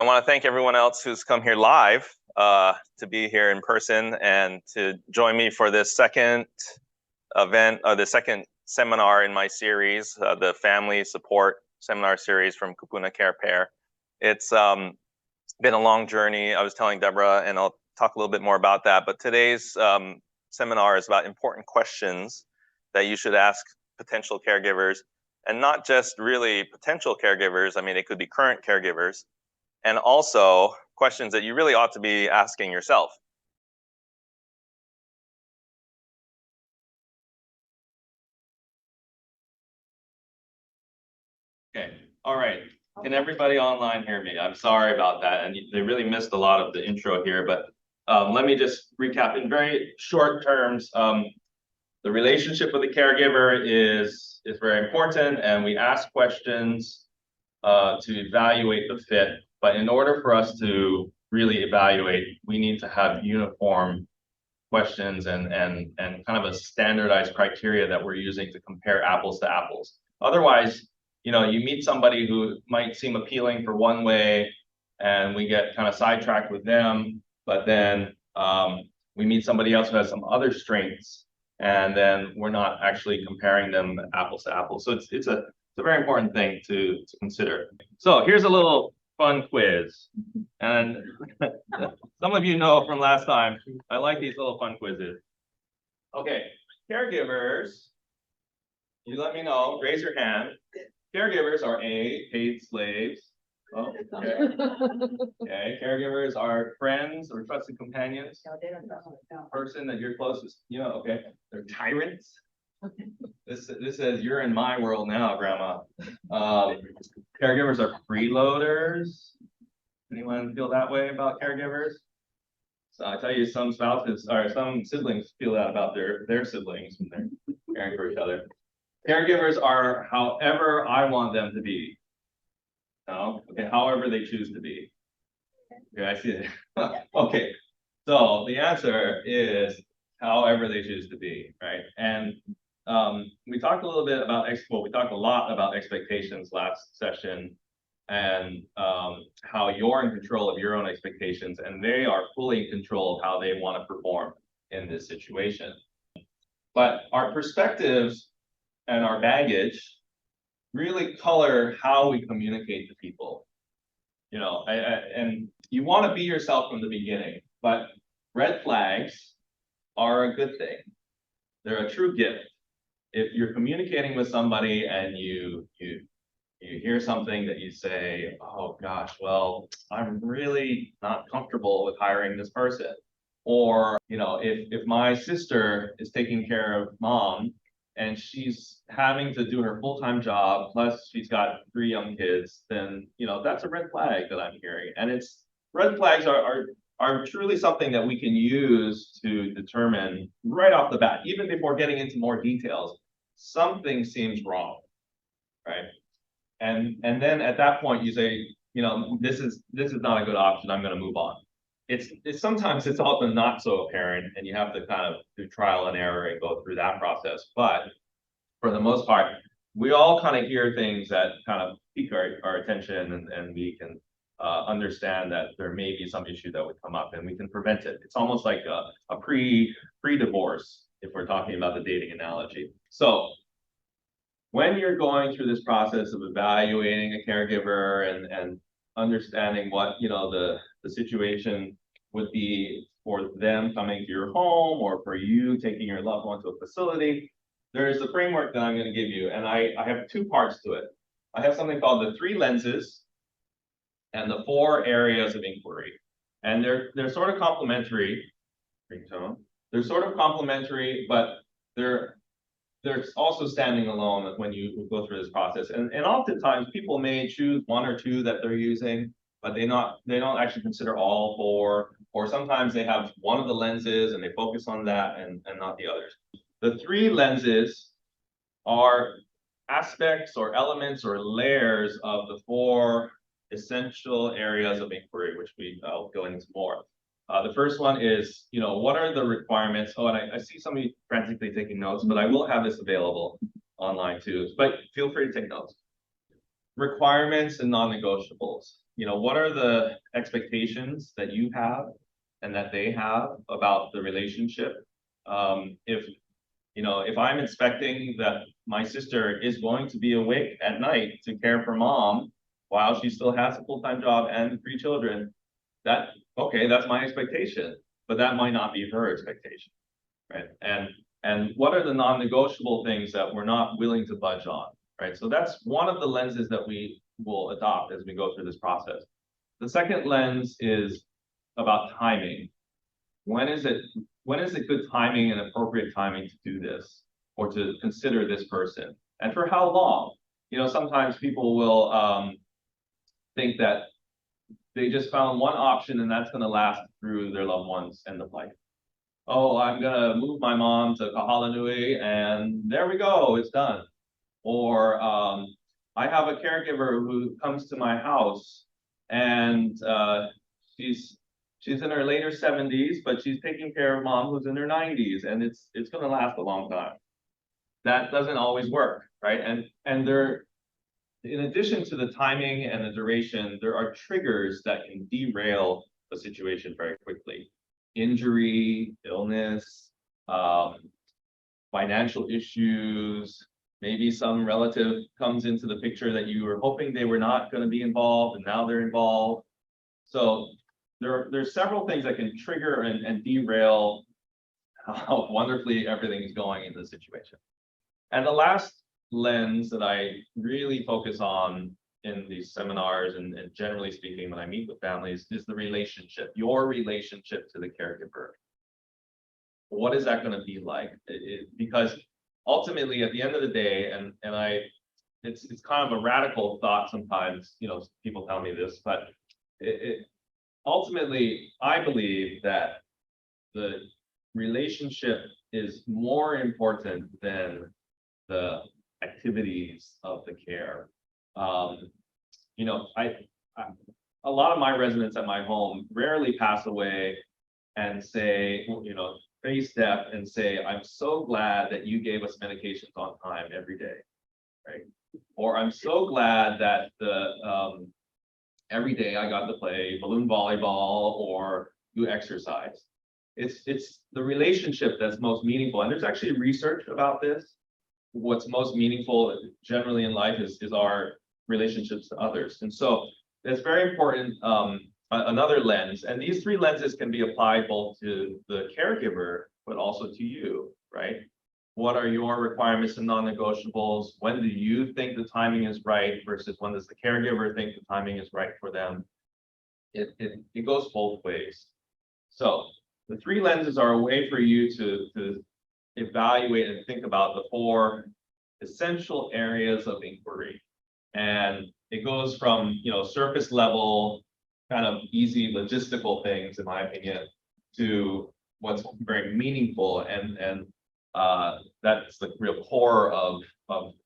I want to thank everyone else who's come here live to be here in person and to join me for this second event, the second seminar in my series, the Family Support Seminar Series from Kupuna Care Pair. It's been a long journey. I was telling Deborah, and I'll talk a little bit more about that, but today's seminar is about important questions that you should ask potential caregivers, and not just really potential caregivers. I mean, it could be current caregivers, and also questions that you really ought to be asking yourself. Okay, all right. Can everybody online hear me? I'm sorry about that, and they really missed a lot of the intro here, but let me just recap in very short terms. The relationship with the caregiver is very important, and we ask questions to evaluate the fit. But in order for us to really evaluate, we need to have uniform questions and kind of a standardized criteria that we're using to compare apples to apples. Otherwise, you meet somebody who might seem appealing for one way, and we get kind of sidetracked with them, but then we meet somebody else who has some other strengths, and then we're not actually comparing them apples to apples. So it's a very important thing to consider. So here's a little fun quiz. And some of you know from last time, I like these little fun quizzes. Okay, caregivers, you let me know, raise your hand. Caregivers are A, paid slaves. Oh, okay. Okay, caregivers are friends or trusted companions. Person that you're closest, okay. They're tyrants. This says you're in my world now, Grandma. Caregivers are freeloaders. Anyone feel that way about caregivers? So I tell you, some spouses or some siblings feel that about their siblings when they're caring for each other. Caregivers are however I want them to be. No, okay, however they choose to be. Okay, I see it. Okay, so the answer is however they choose to be, right? And we talked a little bit about we talked a lot about expectations last session, and how you're in control of your own expectations, and they are fully in control of how they want to perform in this situation. But our perspectives and our baggage really color how we communicate to people. And you want to be yourself from the beginning, but red flags are a good thing. They're a true gift. If you're communicating with somebody and you hear something that you say, oh gosh, well, I'm really not comfortable with hiring this person. Or, if my sister is taking care of Mom and she's having to do her full-time job, plus she's got 3 young kids, then, that's a red flag that I'm hearing. And red flags are truly something that we can use to determine right off the bat, even before getting into more details, something seems wrong, right? And then at that point you say, this is not a good option, I'm going to move on. It's sometimes it's often not so apparent, and you have to kind of do trial and error and go through that process. But for the most part, we all kind of hear things that kind of pique our attention, and we can understand that there may be some issue that would come up, and we can prevent it. It's almost like a pre-divorce, if we're talking about the dating analogy. So when you're going through this process of evaluating a caregiver and understanding what the situation would be for them coming to your home, or for you taking your loved one to a facility, there is a framework that I'm going to give you, and I have 2 parts to it. I have something called the 3 lenses and the 4 areas of inquiry, and they're sort of complementary. They're sort of complementary, but they're also standing alone when you go through this process. And oftentimes people may choose 1 or 2 that they're using, but they don't actually consider all 4, or sometimes they have one of the lenses and they focus on that and not the others. The 3 lenses are aspects or elements or layers of the 4 essential areas of inquiry, which I'll go into more. The first one is, what are the requirements? Oh, and I see somebody frantically taking notes, but I will have this available online too. But feel free to take notes. Requirements and non-negotiables. what are the expectations that you have and that they have about the relationship? If I'm expecting that my sister is going to be awake at night to care for mom while she still has a full-time job and 3 children, okay, that's my expectation, but that might not be her expectation, right? And what are the non-negotiable things that we're not willing to budge on, right? So that's one of the lenses that we will adopt as we go through this process. The second lens is about timing. When is it good timing and appropriate timing to do this or to consider this person? And for how long? Sometimes people will think that they just found one option and that's going to last through their loved one's end of life. Oh, I'm going to move my mom to Honolulu and there we go, it's done. Or I have a caregiver who comes to my house and she's in her later 70s, but she's taking care of mom who's in her 90s, and it's going to last a long time. That doesn't always work, right? And there, in addition to the timing and the duration, there are triggers that can derail the situation very quickly. Injury, illness, financial issues, maybe some relative comes into the picture that you were hoping they were not going to be involved, and now they're involved. So there's several things that can trigger and derail how wonderfully everything is going in this situation. And the last lens that I really focus on in these seminars and generally speaking when I meet with families is the relationship, your relationship to the caregiver. What is that going to be like? Because ultimately, at the end of the day, it's kind of a radical thought sometimes, people tell me this, but ultimately, I believe that the relationship is more important than the activities of the care. A lot of my residents at my home rarely pass away and say, face death and say, I'm so glad that you gave us medications on time every day, right? Or I'm so glad that every day I got to play balloon volleyball or do exercise. It's the relationship that's most meaningful. And there's actually research about this. What's most meaningful generally in life is our relationships to others. And so it's very important, another lens, and these 3 lenses can be applied both to the caregiver, but also to you, right? What are your requirements and non-negotiables? When do you think the timing is right versus when does the caregiver think the timing is right for them? It goes both ways. So the 3 lenses are a way for you to evaluate and think about the 4 essential areas of inquiry. And it goes from, surface level, kind of easy logistical things, in my opinion, to what's very meaningful and that's the real core of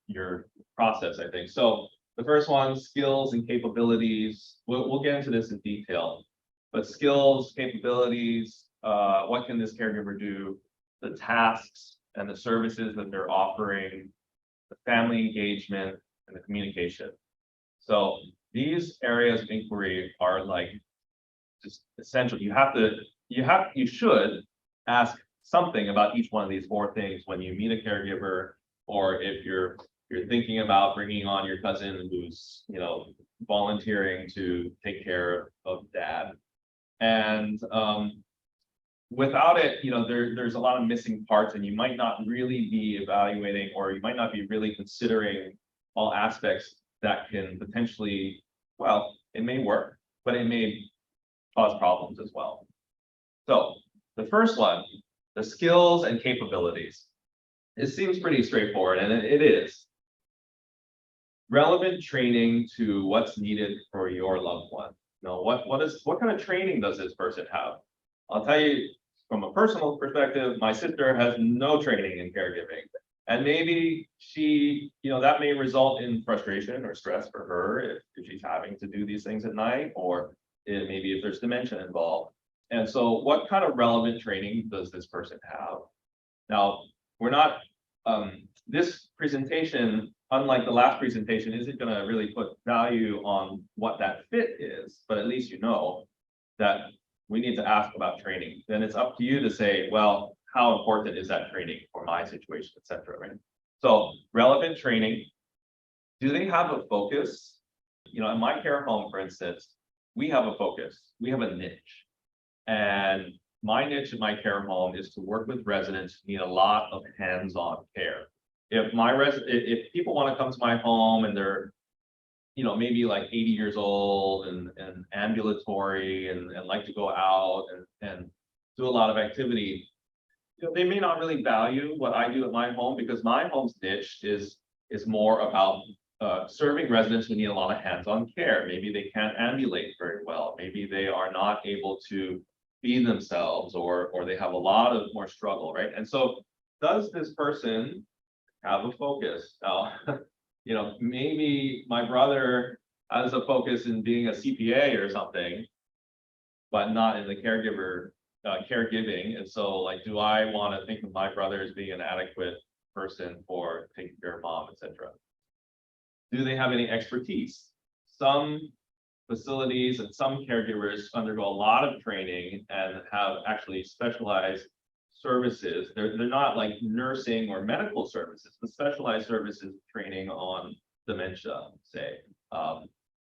your process, I think. So the first one, skills and capabilities. We'll get into this in detail, but skills, capabilities, what can this caregiver do? The tasks and the services that they're offering, the family engagement, and the communication. So these areas of inquiry are like just essential. You should ask something about each one of these 4 things when you meet a caregiver, or if you're thinking about bringing on your cousin who's volunteering to take care of dad. And without it, there's a lot of missing parts, and you might not really be evaluating, or you might not be really considering all aspects that can potentially, well, it may work, but it may cause problems as well. So the first one, the skills and capabilities. It seems pretty straightforward, and it is. Relevant training to what's needed for your loved one. What kind of training does this person have? I'll tell you from a personal perspective, my sister has no training in caregiving. And maybe she, that may result in frustration or stress for her if she's having to do these things at night, or maybe if there's dementia involved. And so what kind of relevant training does this person have? Now, we're not, this presentation, unlike the last presentation, isn't going to really put value on what that fit is, but at least you know that we need to ask about training. Then it's up to you to say, well, how important is that training for my situation, etc. Right? So relevant training. Do they have a focus? You know, in my care home, for instance, we have a focus. We have a niche, and my niche in my care home is to work with residents who need a lot of hands-on care. If people want to come to my home and they're, you know, maybe like 80 years old and ambulatory and like to go out and do a lot of activity, you know, they may not really value what I do at my home, because my home's niche is more about serving residents who need a lot of hands-on care. Maybe they can't ambulate very well. Maybe they are not able to feed themselves, or they have a lot of more struggle, right? And so does this person have a focus? Now, you know, maybe my brother has a focus in being a CPA or something, but not in the caregiving. And so, like, do I want to think of my brother as being an adequate person for taking care of mom, etc.? Do they have any expertise? Some facilities and some caregivers undergo a lot of training and have actually specialized services. They're not like nursing or medical services, but specialized services training on dementia, say.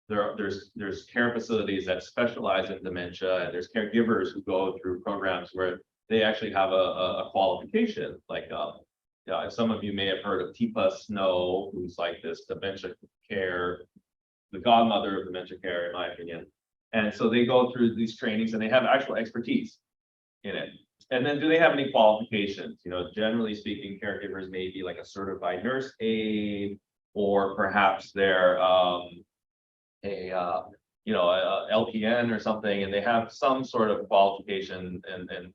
There's care facilities that specialize in dementia, and there's caregivers who go through programs where they actually have a qualification. Like, some of you may have heard of Tipa Snow, who's like this dementia care, the godmother of dementia care, in my opinion. And so they go through these trainings and they have actual expertise in it. And then do they have any qualifications? You know, generally speaking, caregivers may be like a certified nurse aide, or perhaps they're LPN or something, and they have some sort of qualification and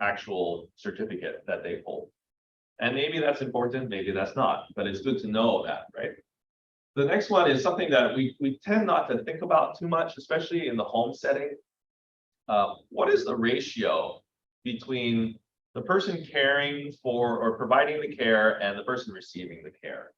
actual certificate that they hold. And maybe that's important, maybe that's not, but it's good to know that, right? The next one is something that we tend not to think about too much, especially in the home setting. What is the ratio between the person caring for or providing the care and the person receiving the care?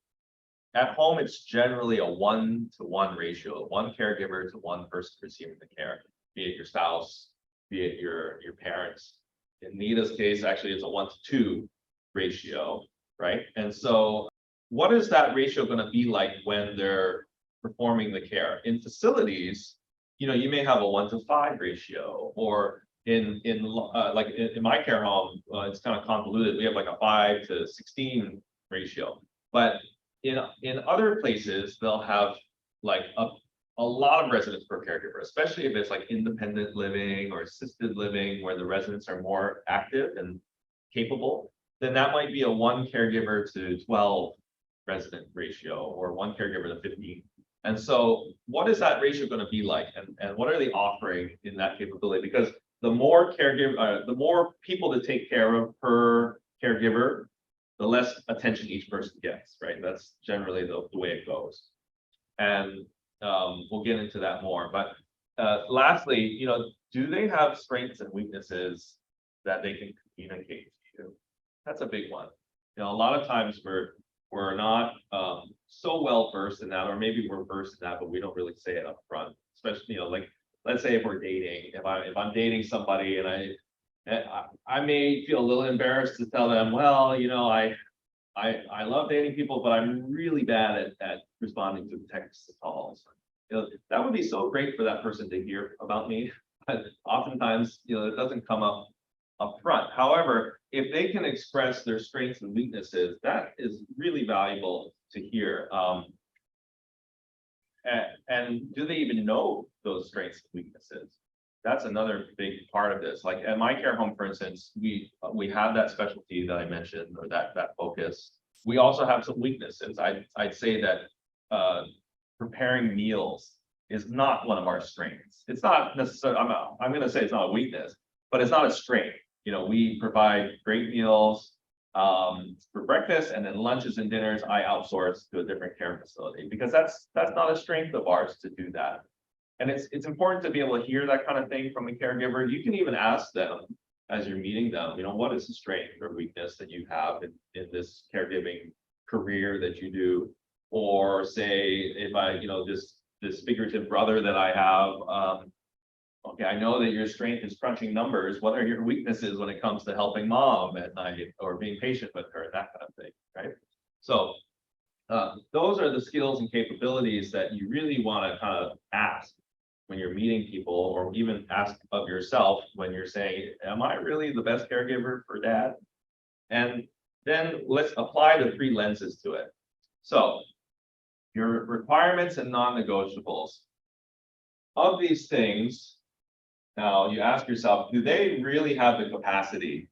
At home, it's generally a 1-to-1 ratio, one caregiver to one person receiving the care, be it your spouse, be it your parents. In Nita's case, actually, it's a 1-to-2 ratio, right? And so what is that ratio going to be like when they're performing the care? In facilities, you know, you may have a 1-to-5 ratio, or in my care home, it's kind of convoluted. We have like a 5-to-16 ratio, but in other places, they'll have like a lot of residents per caregiver, especially if it's like independent living or assisted living, where the residents are more active and capable. Then that might be a 1 caregiver to 12 resident ratio, or 1 caregiver to 15. And so what is that ratio going to be like? And what are they offering in that capability? Because the more the more people to take care of per caregiver, the less attention each person gets, right? That's generally the way it goes. And we'll get into that more. But lastly, you know, do they have strengths and weaknesses that they can communicate to you? That's a big one. You know, a lot of times we're not so well versed in that, or maybe we're versed in that, but we don't really say it up front. Especially, you know, like, let's say if we're dating, if I'm dating somebody and I may feel a little embarrassed to tell them, well, you know, I love dating people, but I'm really bad at responding to texts and calls. You know, that would be so great for that person to hear about me. But oftentimes, you know, it doesn't come up front. However, if they can express their strengths and weaknesses, that is really valuable to hear. And do they even know those strengths and weaknesses? That's another big part of this. Like at my care home, for instance, we have that specialty that I mentioned, or that focus. We also have some weaknesses. I'd say that preparing meals is not one of our strengths. It's not necessarily, I'm going to say it's not a weakness, but it's not a strength. You know, we provide great meals for breakfast, and then lunches and dinners I outsource to a different care facility, because that's not a strength of ours to do that. And it's important to be able to hear that kind of thing from the caregiver. You can even ask them as you're meeting them, you know, what is the strength or weakness that you have in this caregiving career that you do? or say if I, this figurative brother that I have, okay, I know that your strength is crunching numbers. What are your weaknesses when it comes to helping mom at night or being patient with her, that kind of thing, right? So those are the skills and capabilities that you really want to kind of ask when you're meeting people, or even ask of yourself when you're saying, am I really the best caregiver for dad? And then let's apply the 3 lenses to it. So your requirements and non-negotiables. Of these things, now you ask yourself, do they really have the capacity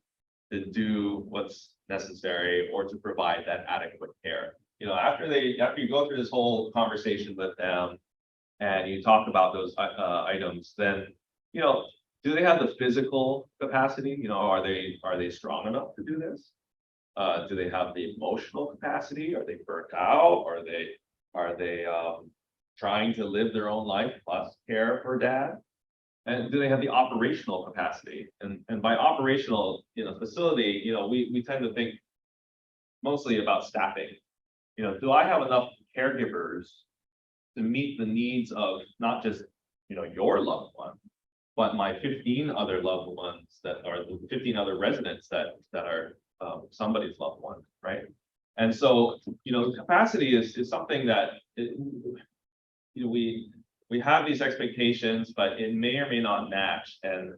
to do what's necessary or to provide that adequate care? After you go through this whole conversation with them and you talk about those items, then, do they have the physical capacity? Are they strong enough to do this? Do they have the emotional capacity? Are they burnt out? Are they trying to live their own life plus care for dad? And do they have the operational capacity? And by operational, facility, we tend to think mostly about staffing. Do I have enough caregivers to meet the needs of not just, your loved one, but my 15 other loved ones that are the 15 other residents that are somebody's loved one, right? And so, capacity is something that we have these expectations, but it may or may not match. And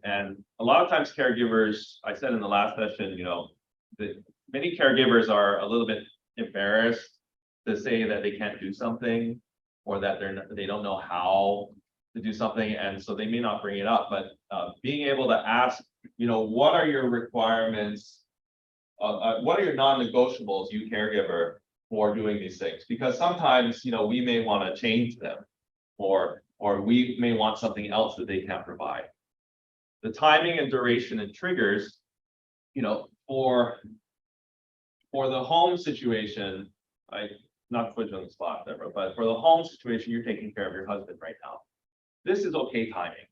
a lot of times caregivers, I said in the last session, that many caregivers are a little bit embarrassed to say that they can't do something, or that they don't know how to do something, and so they may not bring it up. But being able to ask, what are your requirements? What are your non-negotiables, you caregiver, for doing these things? Because sometimes, we may want to change them, or we may want something else that they can't provide. The timing and duration and triggers, for the home situation, not to put you on the spot, Deborah, but for the home situation, you're taking care of your husband right now. This is okay timing.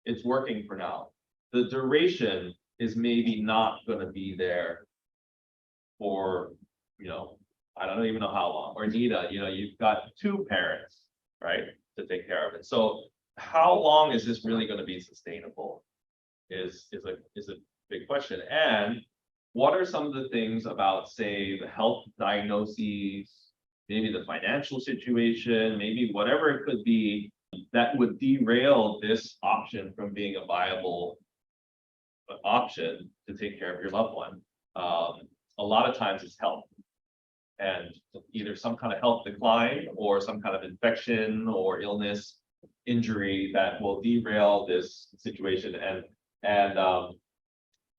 It's working for now. The duration is maybe not going to be there for, I don't even know how long. Or Nita, you've got 2 parents, right, to take care of it. So how long is this really going to be sustainable is a big question. And what are some of the things about, say, the health diagnoses, maybe the financial situation, maybe whatever it could be, that would derail this option from being a viable option to take care of your loved one? A lot of times it's health, and either some kind of health decline or some kind of infection or illness, injury that will derail this situation and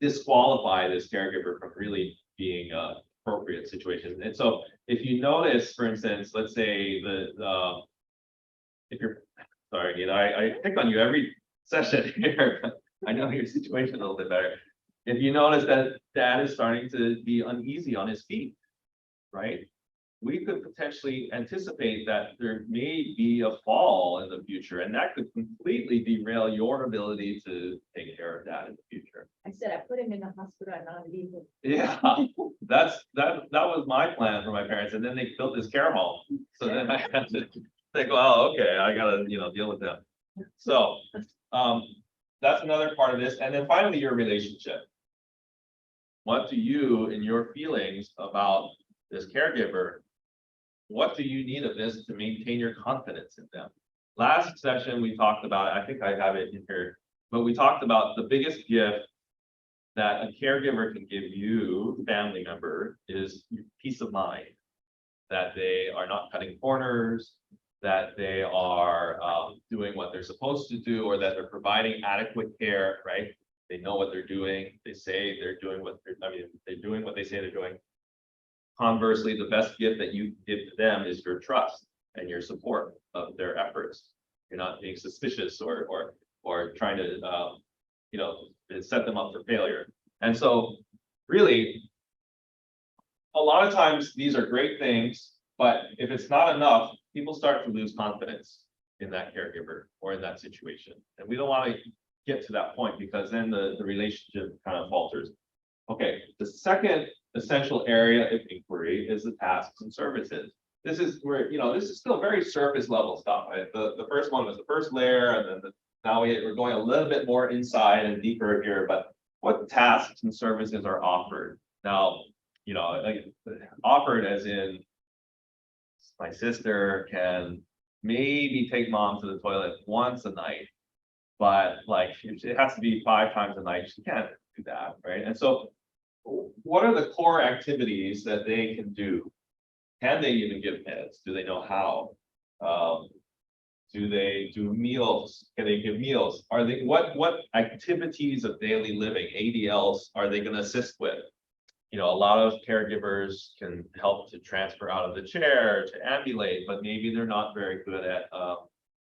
disqualify this caregiver from really being a appropriate situation. And so if you notice, for instance, let's say if you're sorry, I pick on you every session here. I know your situation a little bit better. If you notice that dad is starting to be uneasy on his feet, right? We could potentially anticipate that there may be a fall in the future, and that could completely derail your ability to take care of dad in the future. I said I put him in the hospital and not leave him. Yeah, that was my plan for my parents, and then they built this care home. So then I had to think, well, okay, I gotta deal with them. So that's another part of this. And then finally, your relationship. What do you, in your feelings about this caregiver, what do you need of this to maintain your confidence in them? Last session we talked about, I think I have it in here, but we talked about the biggest gift that a caregiver can give you, family member, is peace of mind. That they are not cutting corners, that they are doing what they're supposed to do, or that they're providing adequate care, right? They know what they're doing. They say they're doing they're doing what they say they're doing. Conversely, the best gift that you give to them is your trust and your support of their efforts. You're not being suspicious or trying to set them up for failure. And so really, a lot of times these are great things, but if it's not enough, people start to lose confidence in that caregiver or in that situation. And we don't want to get to that point, because then the relationship kind of falters. Okay, the second essential area of inquiry is the tasks and services. this is where, this is still very surface level stuff, right? The first one was the first layer, and then now we're going a little bit more inside and deeper here, but what tasks and services are offered? Now, like offered as in my sister can maybe take mom to the toilet once a night, but like it has to be 5 times a night. She can't do that, right? And so what are the core activities that they can do? Can they even give meds? Do they know how? Do they do meals? Can they give meals? Are they what activities of daily living, ADLs, are they going to assist with? A lot of caregivers can help to transfer out of the chair, to ambulate, but maybe they're not very good at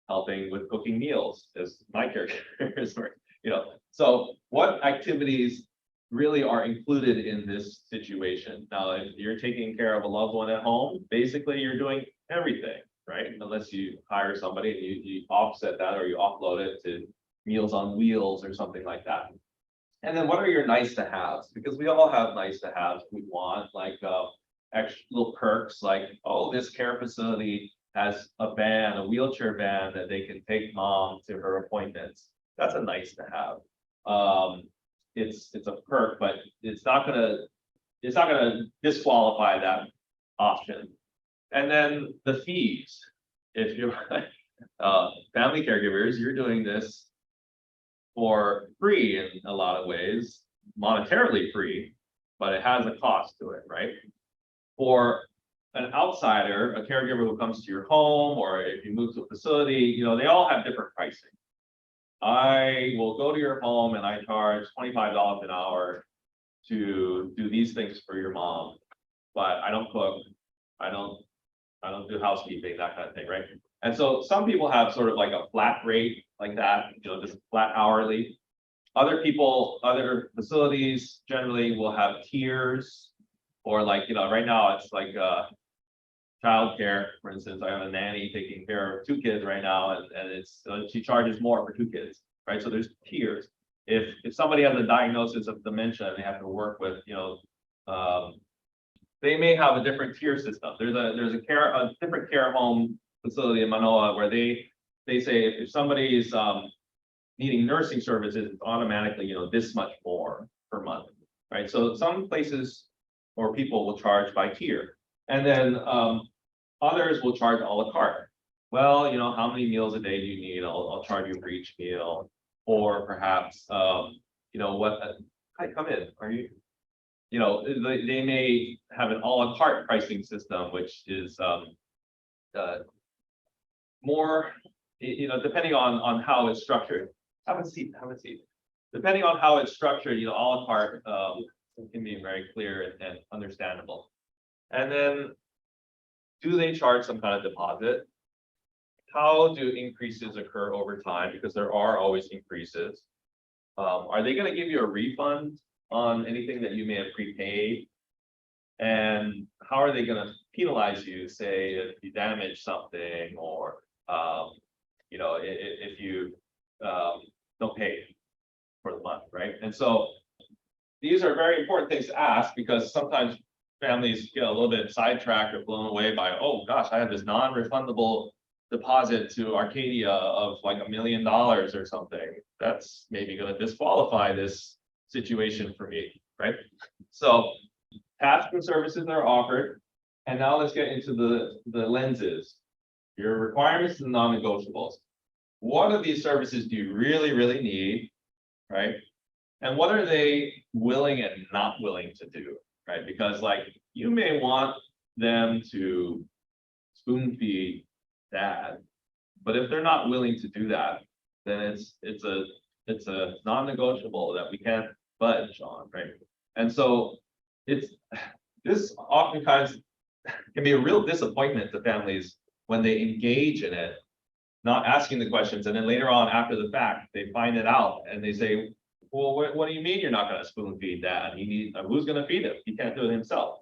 helping with cooking meals, as my caregivers were. So what activities really are included in this situation? Now, if you're taking care of a loved one at home, basically you're doing everything, right? Unless you hire somebody and you offset that, or you offload it to Meals on Wheels or something like that. And then what are your nice to haves? Because we all have nice to haves we want, like extra little perks, like, oh, this care facility has a wheelchair van that they can take mom to her appointments. That's a nice to have. It's a perk, but it's not gonna disqualify that option. And then the fees. If you're family caregivers, you're doing this for free in a lot of ways, monetarily free, but it has a cost to it, right? For an outsider, a caregiver who comes to your home, or if you move to a facility, they all have different pricing. I will go to your home and I charge $25 an hour to do these things for your mom, but I don't cook, I don't do housekeeping, that kind of thing, right? And so some people have sort of like a flat rate like that, just flat hourly. Other facilities generally will have tiers, or like, right now it's like childcare, for instance. I have a nanny taking care of 2 kids right now, and it's she charges more for 2 kids, right? So there's tiers. If somebody has a diagnosis of dementia and they have to work with, they may have a different tier system. There's a different care home facility in Manoa where they say if somebody is needing nursing services, it's automatically, this much more per month, right? So some places or people will charge by tier, and then others will charge a la carte. Well, how many meals a day do you need? I'll charge you for each meal, or perhaps what? Hi, come in. Are you? They may have an a la carte pricing system, which is more, depending on how it's structured. Have a seat. Depending on how it's structured, a la carte can be very clear and understandable. And then, do they charge some kind of deposit? How do increases occur over time? Because there are always increases. Are they going to give you a refund on anything that you may have prepaid? And how are they going to penalize you, say, if you damage something, or if you don't pay for the month, right? And so these are very important things to ask, because sometimes families get a little bit sidetracked or blown away by, oh gosh, I have this non-refundable deposit to Arcadia of like $1 million or something. That's maybe going to disqualify this situation for me, right? So tasks and services are offered. And now let's get into the lenses. Your requirements and non-negotiables. What of these services do you really, really need, right? And what are they willing and not willing to do, right? Because like you may want them to spoon feed dad, but if they're not willing to do that, then it's a non-negotiable that we can't budge on, right? And so this oftentimes can be a real disappointment to families when they engage in it, not asking the questions, and then later on after the fact they find it out and they say, well, what do you mean you're not going to spoon feed dad? Who's going to feed him? He can't do it himself.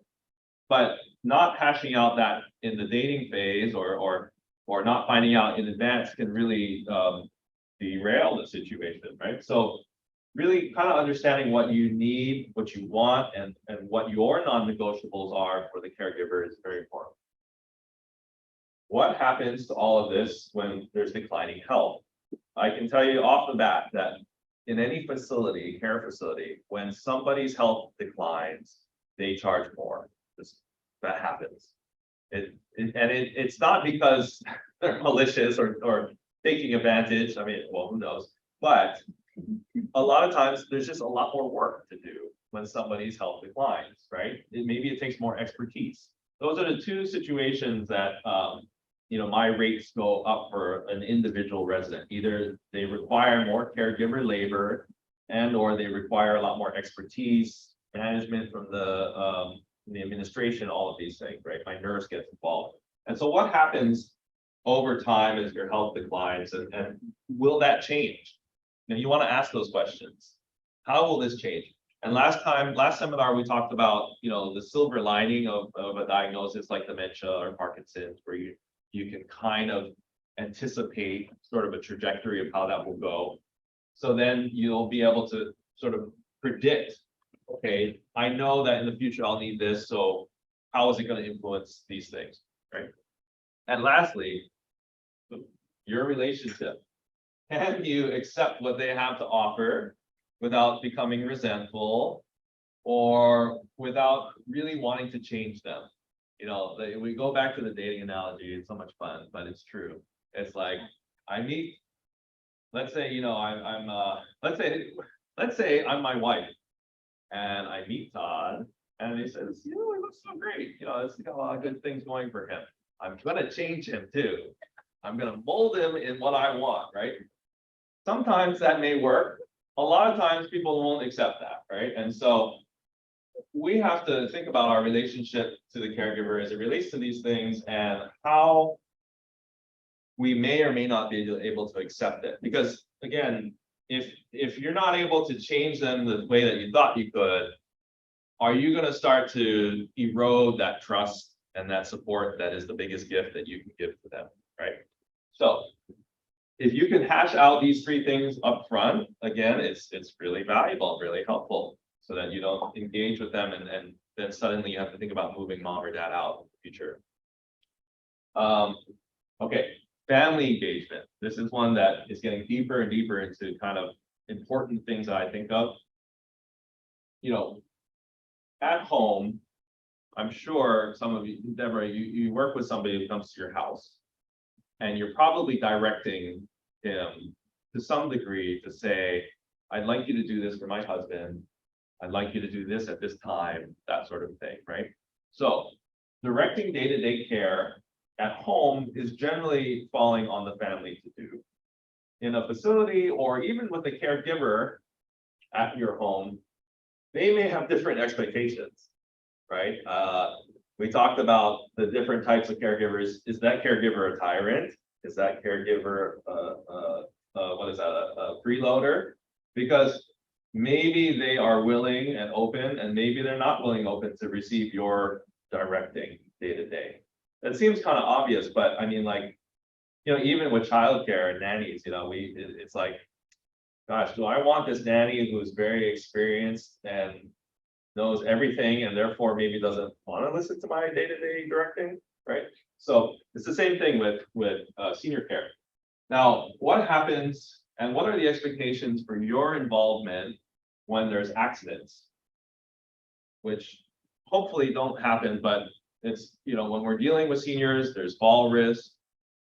But not hashing out that in the dating phase, or not finding out in advance, can really derail the situation, right? So really kind of understanding what you need, what you want, and what your non-negotiables are for the caregiver is very important. what happens to all of this when there's declining health? I can tell you off the bat that in any facility, care facility, when somebody's health declines, they charge more. That happens. It's not because they're malicious or taking advantage. I mean, well, who knows? But a lot of times there's just a lot more work to do when somebody's health declines, right? Maybe it takes more expertise. Those are the two situations that my rates go up for an individual resident. Either they require more caregiver labor and or they require a lot more expertise, management from the administration, all of these things, right? My nurse gets involved. And so what happens over time as your health declines and will that change? And you want to ask those questions. How will this change? And last seminar, we talked about, the silver lining of a diagnosis like dementia or Parkinson's, where you can kind of anticipate sort of a trajectory of how that will go. So then you'll be able to sort of predict, okay, I know that in the future I'll need this, so how is it going to influence these things, right? And lastly, your relationship. Can you accept what they have to offer without becoming resentful or without really wanting to change them? We go back to the dating analogy. It's so much fun, but it's true. It's like I meet, let's say, let's say I'm my wife and I meet Todd and he says, he looks so great. It's got a lot of good things going for him. I'm gonna change him too. I'm gonna mold him in what I want, right? Sometimes that may work. A lot of times people won't accept that, right? And so we have to think about our relationship to the caregiver as it relates to these things and how we may or may not be able to accept it. Because again, if you're not able to change them the way that you thought you could, are you going to start to erode that trust and that support that is the biggest gift that you can give to them, right? So if you can hash out these three things up front, again, it's really valuable, really helpful, so that you don't engage with them and then suddenly you have to think about moving mom or dad out in the future. Okay, family engagement. This is one that is getting deeper and deeper into kind of important things that I think of. At home, I'm sure some of you, Deborah, you work with somebody who comes to your house, and you're probably directing him to some degree to say, I'd like you to do this for my husband. I'd like you to do this at this time, that sort of thing, right? So directing day-to-day care at home is generally falling on the family to do. In a facility or even with a caregiver at your home, they may have different expectations, right? We talked about the different types of caregivers. Is that caregiver a tyrant? Is that caregiver a freeloader? Because maybe they are willing and open, and maybe they're not willing and open to receive your directing day to day. That seems kind of obvious, but I mean, like, even with childcare and nannies, it's like, gosh, do I want this nanny who's very experienced and knows everything and therefore maybe doesn't want to listen to my day-to-day directing, right? So it's the same thing with senior care. Now, what happens and what are the expectations for your involvement when there's accidents, which hopefully don't happen, but it's, when we're dealing with seniors, there's fall risk,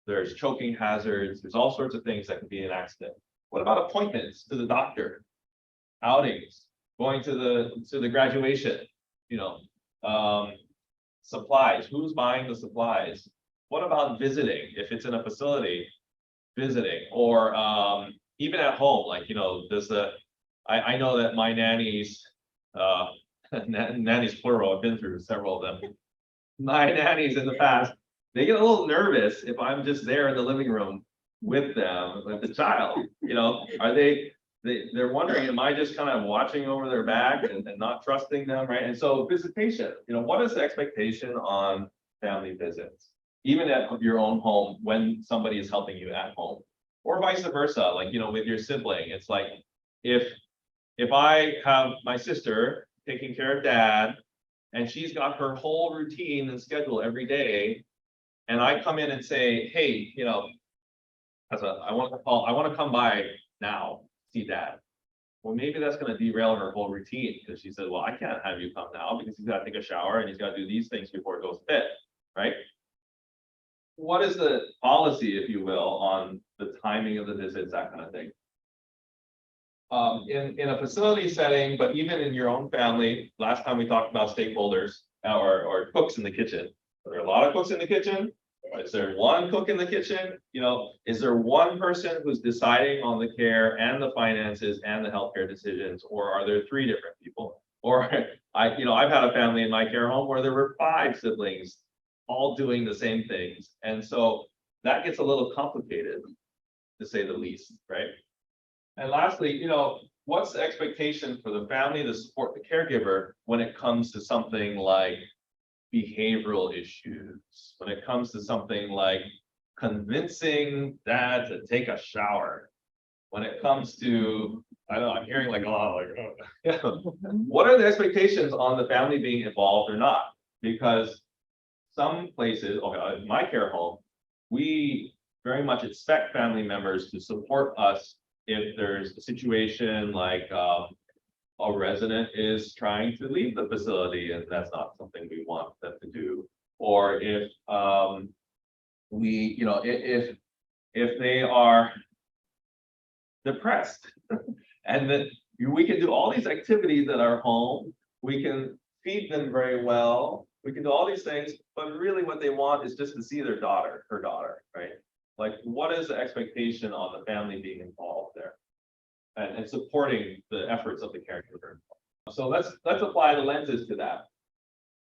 there's choking hazards, there's all sorts of things that can be an accident. What about appointments to the doctor, outings, going to the graduation, supplies, who's buying the supplies? What about visiting? If it's in a facility, visiting, or even at home, like, I know that my nannies, nannies plural, I've been through several of them. My nannies in the past, they get a little nervous if I'm just there in the living room with them, with the child, are they're wondering, am I just kind of watching over their back and not trusting them, right? And so visitation, what is the expectation on family visits, even at your own home when somebody is helping you at home, or vice versa, like, with your sibling? It's like, if I have my sister taking care of dad and she's got her whole routine and schedule every day, and I come in and say, hey, you know, I want to come by now, see dad. Well, maybe that's going to derail her whole routine because she said, well, I can't have you come now because he's got to take a shower and he's got to do these things before it goes to bed, right? What is the policy, if you will, on the timing of the visits, that kind of thing? In a facility setting, but even in your own family, last time we talked about stakeholders or cooks in the kitchen. Are there a lot of cooks in the kitchen? Is there one cook in the kitchen? You know, is there one person who's deciding on the care and the finances and the healthcare decisions, or are there 3 different people? Or I've had a family in my care home where there were 5 siblings all doing the same things. And so that gets a little complicated, to say the least, right? And lastly, you know, what's the expectation for the family to support the caregiver when it comes to something like behavioral issues, when it comes to something like convincing dad to take a shower, when it comes to, I don't know, I'm hearing like a lot of like, oh, yeah. What are the expectations on the family being involved or not? Because some places, okay, in my care home, we very much expect family members to support us if there's a situation like a resident is trying to leave the facility and that's not something we want them to do, or if if they are depressed and that we can do all these activities at our home, we can feed them very well, we can do all these things, but really what they want is just to see her daughter, right? Like, what is the expectation on the family being involved there and supporting the efforts of the caregiver? So let's apply the lenses to that.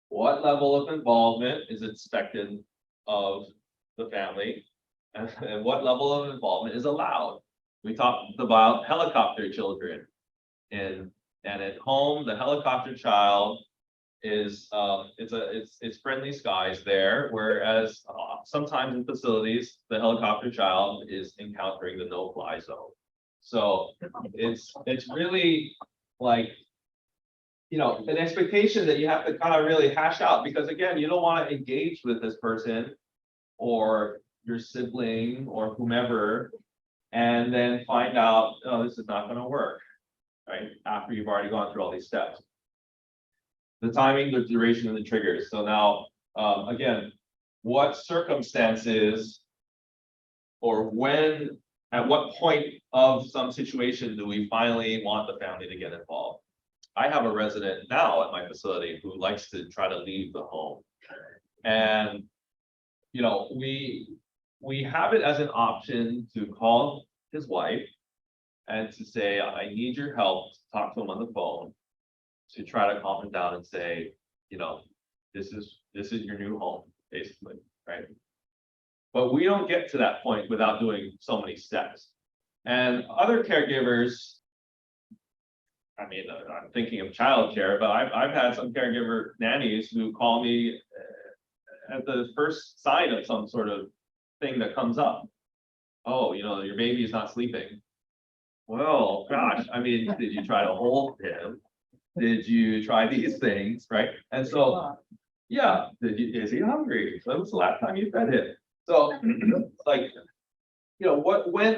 What level of involvement is expected of the family, and what level of involvement is allowed? We talked about helicopter children, and at home, the helicopter child is it's friendly skies there, whereas sometimes in facilities the helicopter child is encountering the no-fly zone. So it's really like, you know, an expectation that you have to kind of really hash out, because again, you don't want to engage with this person or your sibling or whomever and then find out, oh, this is not going to work, right? After you've already gone through all these steps. The timing, the duration, and the triggers. So now, again, what circumstances or when, at what point of some situation do we finally want the family to get involved? I have a resident now at my facility who likes to try to leave the home. And, you know, we have it as an option to call his wife and to say, I need your help to talk to him on the phone, to try to calm him down and say, you know, this is your new home, basically, right? But we don't get to that point without doing so many steps. And other caregivers, I mean, I'm thinking of childcare, but I've had some caregiver nannies who call me at the first sign of some sort of thing that comes up. Oh, you know, your baby is not sleeping. Well, gosh, I mean, did you try to hold him? Did you try these things, right? And so, yeah, is he hungry? When was the last time you fed him? So, like, you know,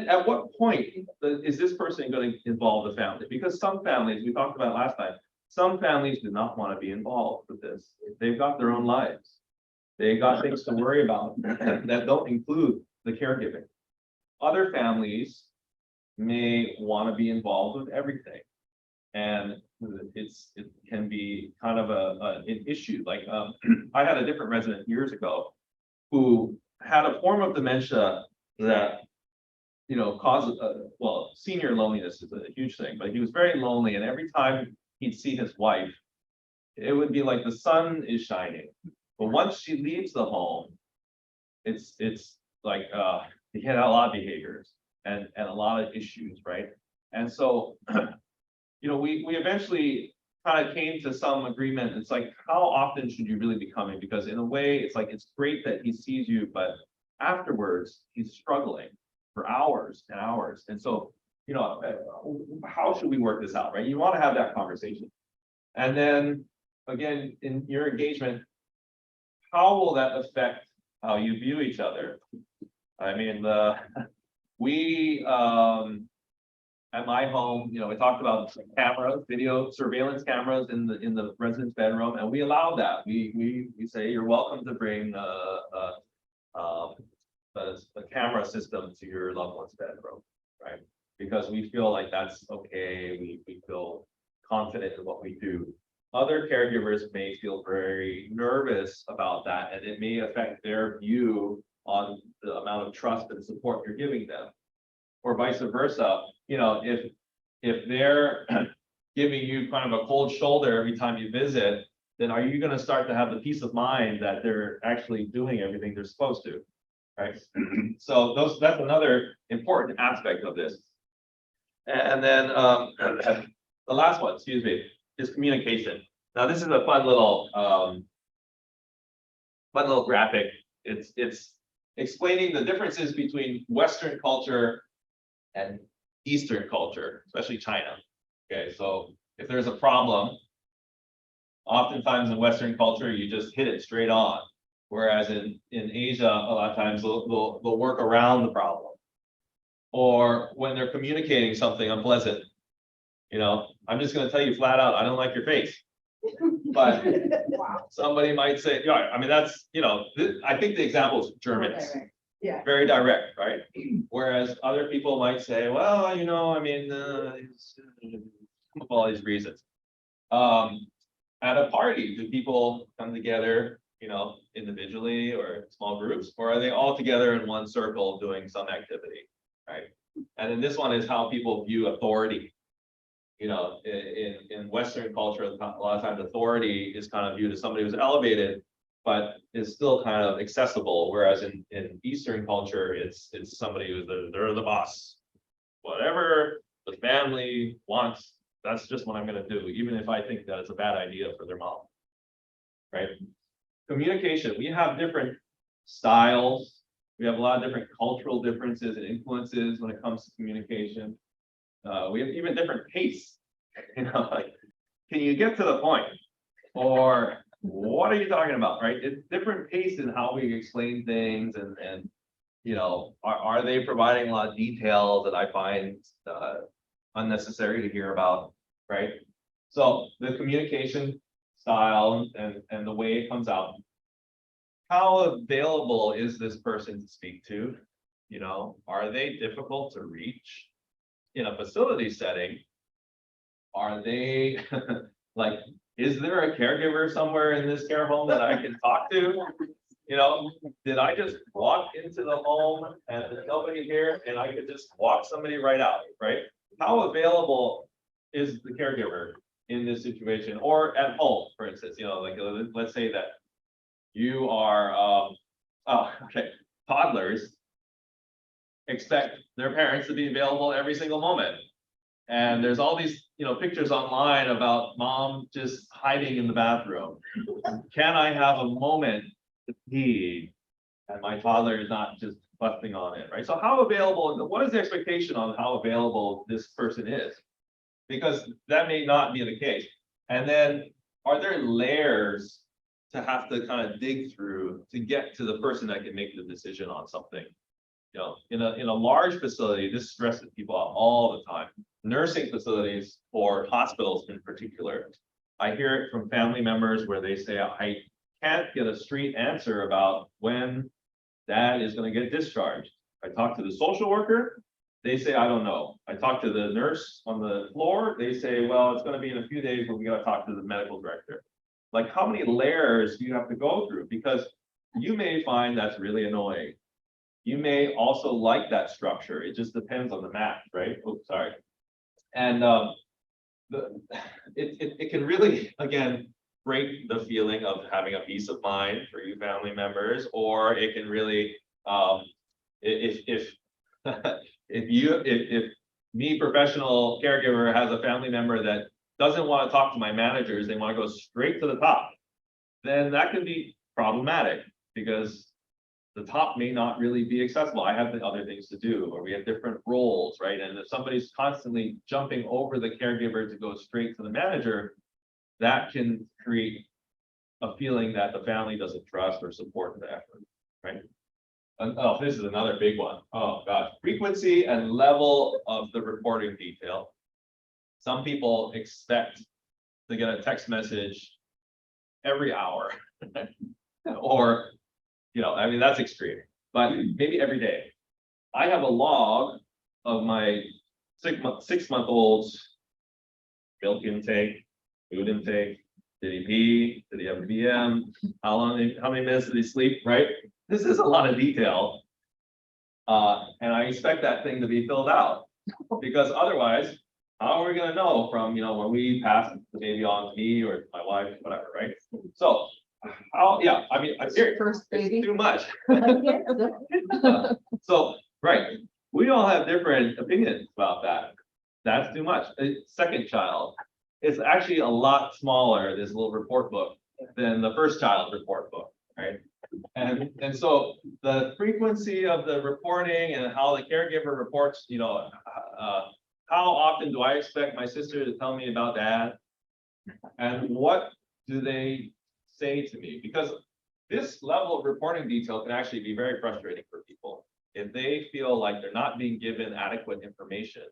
at what point is this person going to involve the family? Because some families, we talked about last time, some families do not want to be involved with this. They've got their own lives. They got things to worry about that don't include the caregiving. Other families may want to be involved with everything. And it can be kind of an issue. Like I had a different resident years ago who had a form of dementia that, you know, causes well, senior loneliness is a huge thing, but he was very lonely, and every time he'd see his wife, it would be like the sun is shining. But once she leaves the home, it's like he had a lot of behaviors and a lot of issues, right? And so you know, we eventually kind of came to some agreement. It's like, how often should you really be coming? Because in a way, it's like, it's great that he sees you, but afterwards, he's struggling for hours and hours. And so, you know, how should we work this out, right? You want to have that conversation. And then, again, in your engagement, how will that affect how you view each other. I mean, we, at my home, we talked about cameras, video surveillance cameras in the residence bedroom, and we allow that. We say you're welcome to bring a camera system to your loved one's bedroom, right? Because we feel like that's okay. We feel confident in what we do. Other caregivers may feel very nervous about that, and it may affect their view on the amount of trust and support you're giving them. Or vice versa, if they're giving you kind of a cold shoulder every time you visit, then are you going to start to have the peace of mind that they're actually doing everything they're supposed to, right? So that's another important aspect of this. And then the last one, excuse me, is communication. Now this is a fun little graphic. It's explaining the differences between Western culture and Eastern culture, especially China. Okay, so if there's a problem, oftentimes in Western culture, you just hit it straight on. Whereas in Asia, a lot of times they'll work around the problem. Or when they're communicating something unpleasant, I'm just going to tell you flat out, I don't like your face. But somebody might say, yeah, I mean, that's, I think the example is Germans. Yeah. Very direct, right? Whereas other people might say, well, I mean, all these reasons. At a party, do people come together, individually or small groups, or are they all together in one circle doing some activity, right? And then this one is how people view authority. In Western culture, a lot of times authority is kind of viewed as somebody who's elevated, but is still kind of accessible. Whereas in Eastern culture, it's somebody who's they're the boss. Whatever the family wants, that's just what I'm going to do, even if I think that it's a bad idea for their mom. Right? Communication. We have different styles. We have a lot of different cultural differences and influences when it comes to communication. We have even different pace. Like, can you get to the point? Or what are you talking about, right? It's different pace in how we explain things, and are they providing a lot of detail that I find unnecessary to hear about, right? So the communication style and the way it comes out. How available is this person to speak to? Are they difficult to reach? In a facility setting, are they like, is there a caregiver somewhere in this care home that I can talk to? Did I just walk into the home and there's nobody here and I could just walk somebody right out, right? How available is the caregiver in this situation, or at home, for instance? Like, let's say that you are toddlers expect their parents to be available every single moment. And there's all these, pictures online about mom just hiding in the bathroom. Can I have a moment to pee? And my toddler is not just busting on it, right? So how available, what is the expectation on how available this person is? Because that may not be the case. And then are there layers to have to kind of dig through to get to the person that can make the decision on something? In a large facility, this stresses people out all the time. Nursing facilities or hospitals in particular, I hear it from family members where they say, I can't get a straight answer about when dad is going to get discharged. I talk to the social worker, they say, I don't know. I talk to the nurse on the floor, they say, well, it's going to be in a few days, but we got to talk to the medical director. Like, how many layers do you have to go through? Because you may find that's really annoying. You may also like that structure. It just depends on the match, right? Oops, sorry. And it can really, again, break the feeling of having a peace of mind for you family members, or it can really, if me, professional caregiver, has a family member that doesn't want to talk to my managers, they want to go straight to the top, then that can be problematic, because the top may not really be accessible. I have the other things to do, or we have different roles, right? And if somebody's constantly jumping over the caregiver to go straight to the manager, that can create a feeling that the family doesn't trust or support the effort. right? And, oh, this is another big one. Oh, gosh, frequency and level of the reporting detail. Some people expect to get a text message every hour. Or, I mean, that's extreme, but maybe every day. I have a log of my 6-month-old's milk intake, food intake. Did he pee? Did he have a BM? How many minutes did he sleep, right? This is a lot of detail. And I expect that thing to be filled out, because otherwise, how are we gonna know from, when we pass the baby on to me or my wife, whatever, right? So, yeah, I mean, I'm serious, First it's baby. too much. Yes. So, right, we all have different opinions about that. That's too much. Second child, it's actually a lot smaller, this little report book, than the first child report book, right? And so the frequency of the reporting and how the caregiver reports, how often do I expect my sister to tell me about dad? And what do they say to me? Because this level of reporting detail can actually be very frustrating for people. If they feel like they're not being given adequate information,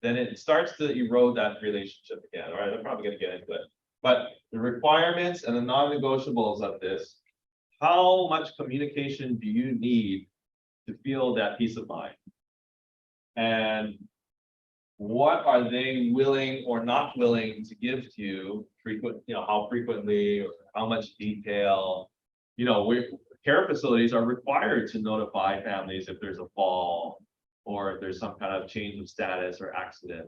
then it starts to erode that relationship again. All right, I'm probably gonna get into it. But the requirements and the non-negotiables of this, how much communication do you need to feel that peace of mind? And what are they willing or not willing to give to you how frequently, or how much detail? Care facilities are required to notify families if there's a fall or if there's some kind of change of status or accident.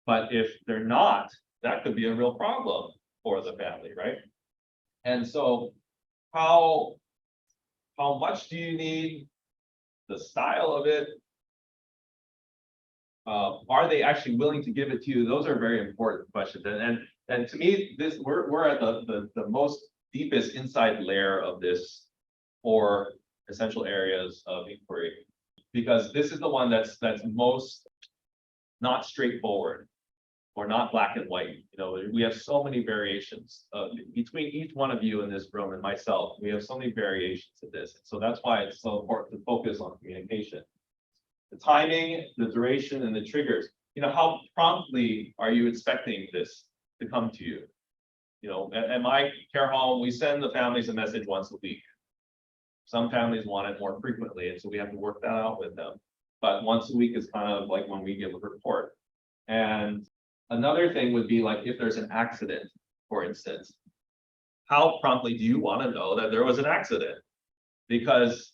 But if they're not, that could be a real problem for the family, right? And so how much do you need? The style of it. Are they actually willing to give it to you? Those are very important questions. And to me, we're at the most deepest inside layer of this 4 essential areas of inquiry, because this is the one that's most not straightforward or not black and white. We have so many variations between each one of you in this room and myself. We have so many variations of this. So that's why it's so important to focus on communication. The timing, the duration, and the triggers. How promptly are you expecting this to come to you? At my care home, we send the families a message once a week. Some families want it more frequently, and so we have to work that out with them. But once a week is kind of like when we give a report. And another thing would be like if there's an accident, for instance, how promptly do you want to know that there was an accident? Because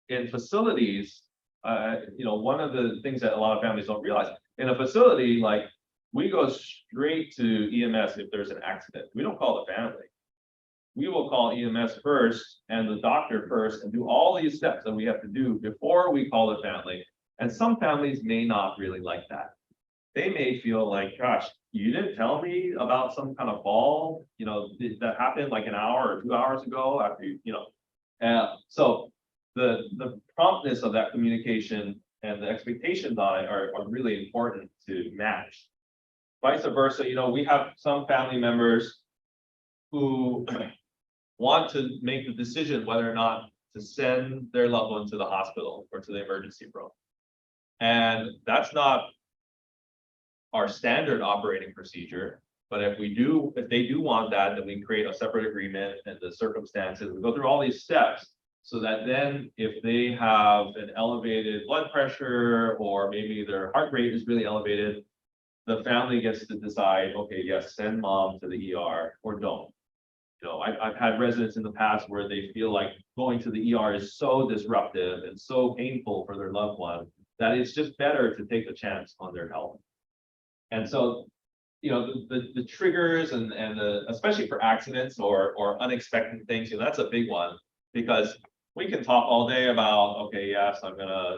in facilities, one of the things that a lot of families don't realize, in a facility, like we go straight to EMS if there's an accident. We don't call the family. We will call EMS first and the doctor first and do all these steps that we have to do before we call the family. And some families may not really like that. They may feel like, gosh, you didn't tell me about some kind of fall, that happened like an hour or 2 hours ago after so the promptness of that communication and the expectations on it are really important to match. Vice versa, we have some family members who want to make the decision whether or not to send their loved one to the hospital or to the emergency room. And that's not our standard operating procedure. But if they do want that, then we create a separate agreement and the circumstances. We go through all these steps so that then if they have an elevated blood pressure or maybe their heart rate is really elevated, the family gets to decide, okay, yes, send mom to the ER or don't. I've had residents in the past where they feel like going to the ER is so disruptive and so painful for their loved one that it's just better to take a chance on their health. And so, the triggers and especially for accidents or unexpected things, that's a big one, because we can talk all day about, okay, yes, I'm gonna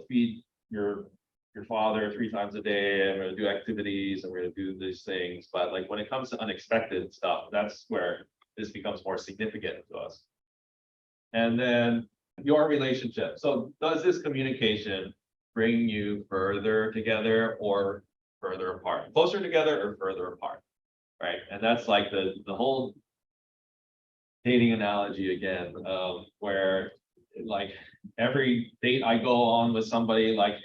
feed your father 3 times a day, I'm gonna do activities, and we're gonna do these things. But like when it comes to unexpected stuff, that's where this becomes more significant to us. And then your relationship. So does this communication bring you further together or further apart? Closer together or further apart, right? And that's like the whole dating analogy again, where like every date I go on with somebody, like,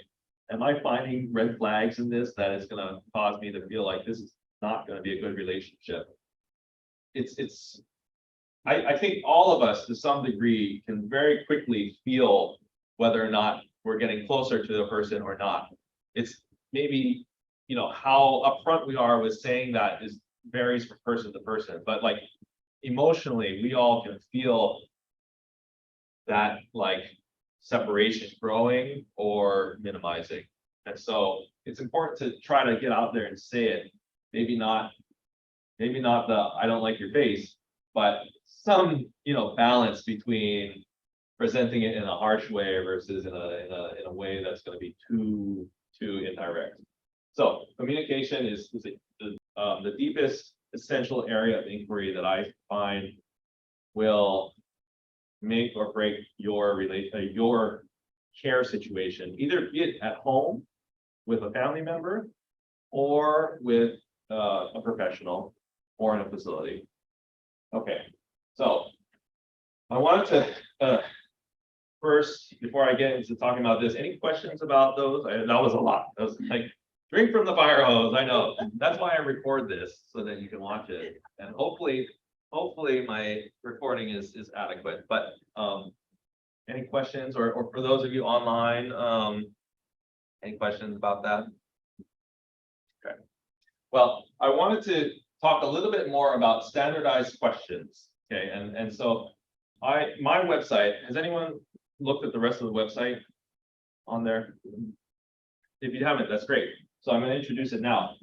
am I finding red flags in this that is gonna cause me to feel like this is not gonna be a good relationship? I think all of us to some degree can very quickly feel whether or not we're getting closer to the person or not. It's maybe, how upfront we are with saying that is varies from person to person, but like emotionally, we all can feel that like separation growing or minimizing. And so it's important to try to get out there and say it. Maybe not the I don't like your face, but some balance between presenting it in a harsh way versus in a way that's going to be too indirect. So communication is the deepest essential area of inquiry that I find will make or break your care situation, either be it at home with a family member or with a professional or in a facility. Okay, so I wanted to first, before I get into talking about this, any questions about those? That was a lot. That was like drink from the fire hose. I know. That's why I record this so that you can watch it, and hopefully my recording is adequate. But any questions, or for those of you online, any questions about that? Okay. Well, I wanted to talk a little bit more about standardized questions. Okay, and so my website, has anyone looked at the rest of the website on there? If you haven't, that's great. So I'm going to introduce it now.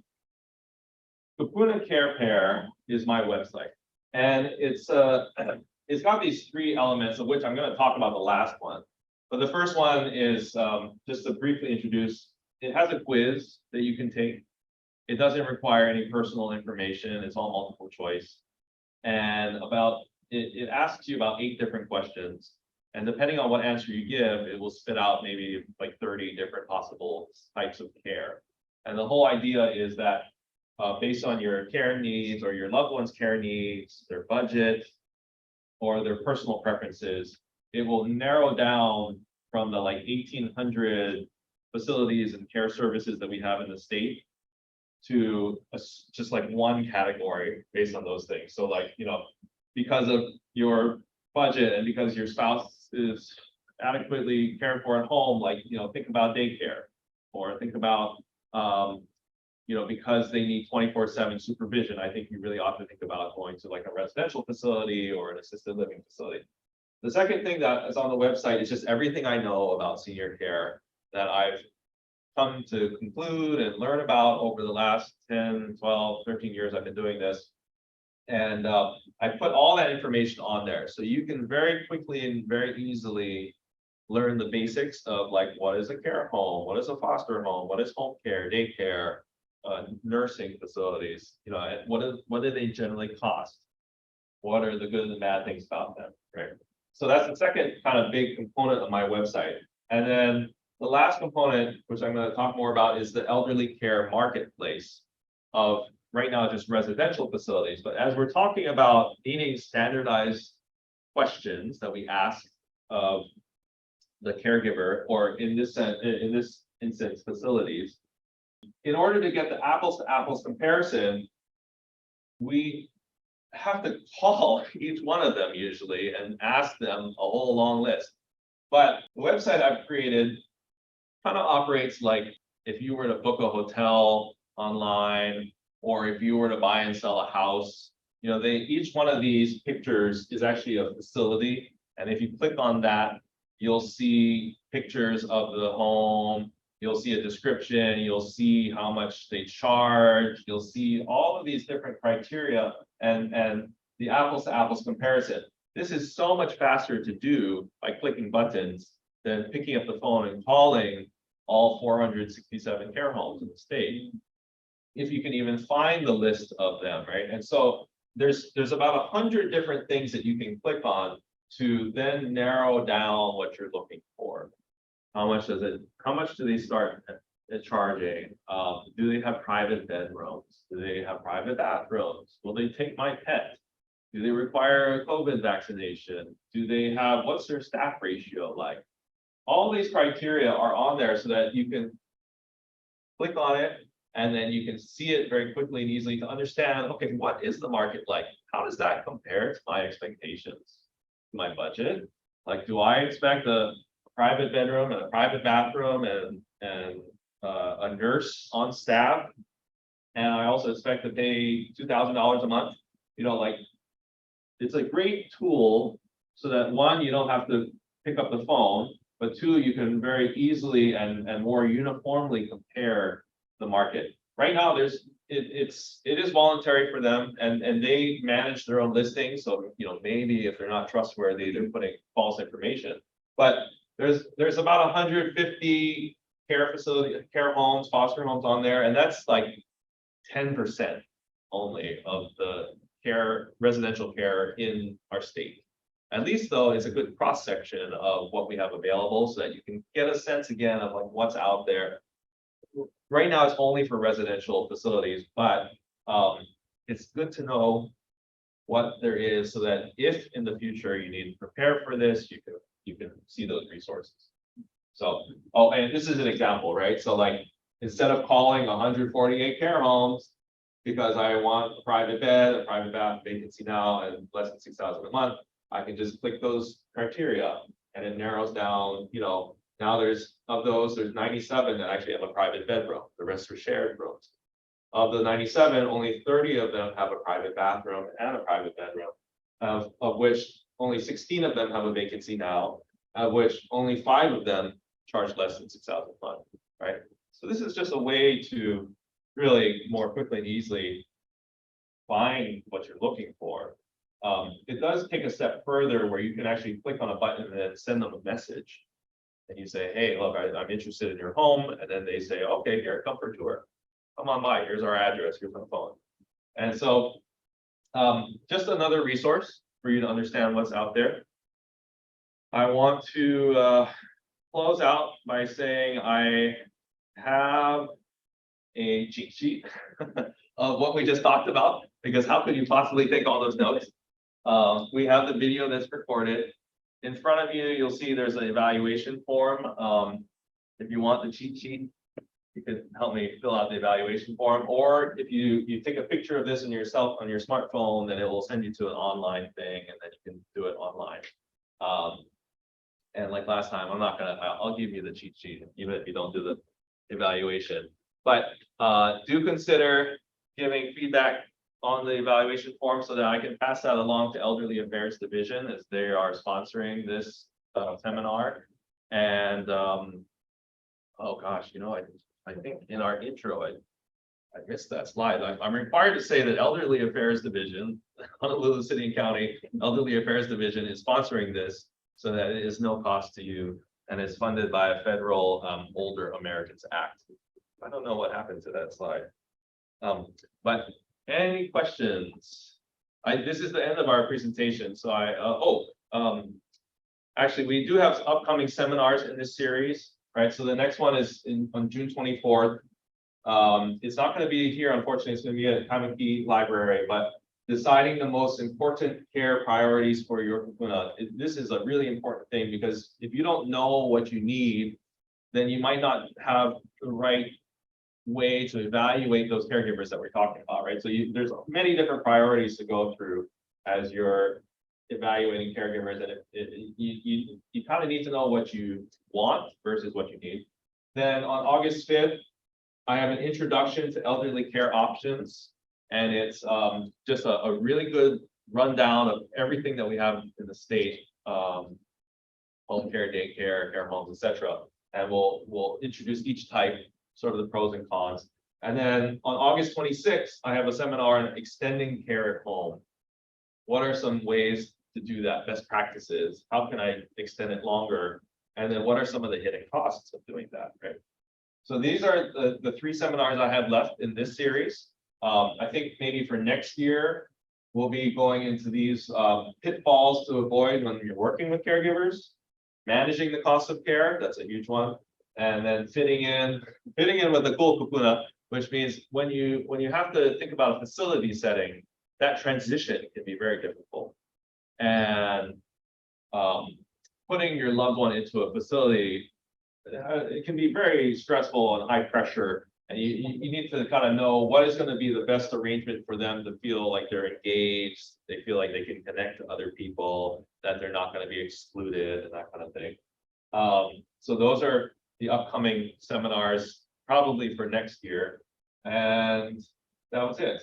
Kupuna Care Pair is my website, and it's got these three elements, of which I'm going to talk about the last one. But the first one is just to briefly introduce. It has a quiz that you can take. It doesn't require any personal information. It's all multiple choice, and it asks you about 8 different questions. And depending on what answer you give, it will spit out maybe like 30 different possible types of care. And the whole idea is that based on your care needs or your loved one's care needs, their budget, or their personal preferences, it will narrow down from the like 1,800 facilities and care services that we have in the state to just like one category based on those things. So like, because of your budget and because your spouse is adequately cared for at home, like, think about daycare, or think about, because they need 24/7 supervision. I think you really ought to think about going to like a residential facility or an assisted living facility. The second thing that is on the website is just everything I know about senior care that I've come to conclude and learn about over the last 10, 12, 13 years I've been doing this. And I put all that information on there, so you can very quickly and very easily learn the basics of like, what is a care home, what is a foster home, what is home care, daycare, nursing facilities, what do they generally cost? What are the good and bad things about them, right? So that's the second kind of big component of my website. And then the last component, which I'm going to talk more about, is the elderly care marketplace of right now just residential facilities. But as we're talking about needing standardized questions that we ask of the caregiver, or in this instance, facilities, in order to get the apples to apples comparison, we have to call each one of them usually and ask them a whole long list. But the website I've created kind of operates like if you were to book a hotel online, or if you were to buy and sell a house, each one of these pictures is actually a facility. And if you click on that, you'll see pictures of the home, you'll see a description, you'll see how much they charge, you'll see all of these different criteria and the apples to apples comparison. This is so much faster to do by clicking buttons than picking up the phone and calling all 467 care homes in the state, if you can even find the list of them, right? And so there's about 100 different things that you can click on to then narrow down what you're looking for. How much do they start at charging? Do they have private bedrooms? Do they have private bathrooms? Will they take my pet? Do they require a COVID vaccination? Do they have, what's their staff ratio like? All these criteria are on there so that you can click on it and then you can see it very quickly and easily to understand, okay, what is the market like? How does that compare to my expectations, my budget? Like, do I expect a private bedroom and a private bathroom and a nurse on staff? And I also expect to pay $2,000 a month, like, it's a great tool so that one, you don't have to pick up the phone, but two, you can very easily and more uniformly compare the market. Right now, it is voluntary for them and they manage their own listings. So, maybe if they're not trustworthy, they're putting false information. But there's about 150 care homes, foster homes on there, and that's like 10% only of the residential care in our state. At least though, it's a good cross section of what we have available so that you can get a sense again of like what's out there. Right now, it's only for residential facilities, but it's good to know what there is so that if in the future you need to prepare for this, you can see those resources. So, and this is an example, right? So like, instead of calling 148 care homes because I want a private bed, a private bath, vacancy now, and less than 6,000 a month, I can just click those criteria and it narrows down, now there's 97 that actually have a private bedroom. The rest are shared rooms. Of the 97, only 30 of them have a private bathroom and a private bedroom, of which only 16 of them have a vacancy now, of which only 5 of them charge less than 6,000 a month, right? So this is just a way to really more quickly and easily find what you're looking for. It does take a step further where you can actually click on a button and then send them a message. And you say, hey, look, I'm interested in your home. And then they say, okay, here, come for a tour. Come on by, here's our address, here's my phone. And so just another resource for you to understand what's out there. I want to close out by saying I have a cheat sheet of what we just talked about, because how could you possibly take all those notes? We have the video that's recorded. In front of you, you'll see there's an evaluation form. If you want the cheat sheet, you can help me fill out the evaluation form. Or if you take a picture of this on your smartphone, then it will send you to an online thing, and then you can do it online. And like last time, I'll give you the cheat sheet, even if you don't do the evaluation. But do consider giving feedback on the evaluation form so that I can pass that along to Elderly Affairs Division, as they are sponsoring this seminar. And oh gosh, I think in our intro, I missed that slide. I'm required to say that Elderly Affairs Division, Honolulu City and County Elderly Affairs Division is sponsoring this so that it is no cost to you, and it's funded by a federal Older Americans Act. I don't know what happened to that slide. But any questions? This is the end of our presentation. So actually, we do have upcoming seminars in this series, right? So the next one is on June 24th. It's not going to be here, unfortunately. It's going to be at Kamaki Library, but deciding the most important care priorities for your kupuna. This is a really important thing, because if you don't know what you need, then you might not have the right way to evaluate those caregivers that we're talking about, right? So there's many different priorities to go through as you're evaluating caregivers, and you kind of need to know what you want versus what you need. Then on August 5th, I have an introduction to elderly care options, and it's just a really good rundown of everything that we have in the state, home care, daycare, care homes, etc. And we'll introduce each type, sort of the pros and cons. And then on August 26th, I have a seminar on extending care at home. What are some ways to do that? Best practices. How can I extend it longer? And then what are some of the hidden costs of doing that, right? So these are the 3 seminars I have left in this series. I think maybe for next year, we'll be going into these pitfalls to avoid when you're working with caregivers, managing the cost of care. That's a huge one. And then fitting in with the cool kupuna, which means when you have to think about a facility setting, that transition can be very difficult. And putting your loved one into a facility, it can be very stressful and high pressure. And you need to kind of know what is going to be the best arrangement for them to feel like they're engaged, they feel like they can connect to other people, that they're not going to be excluded and that kind of thing. So those are the upcoming seminars, probably for next year. And that was it.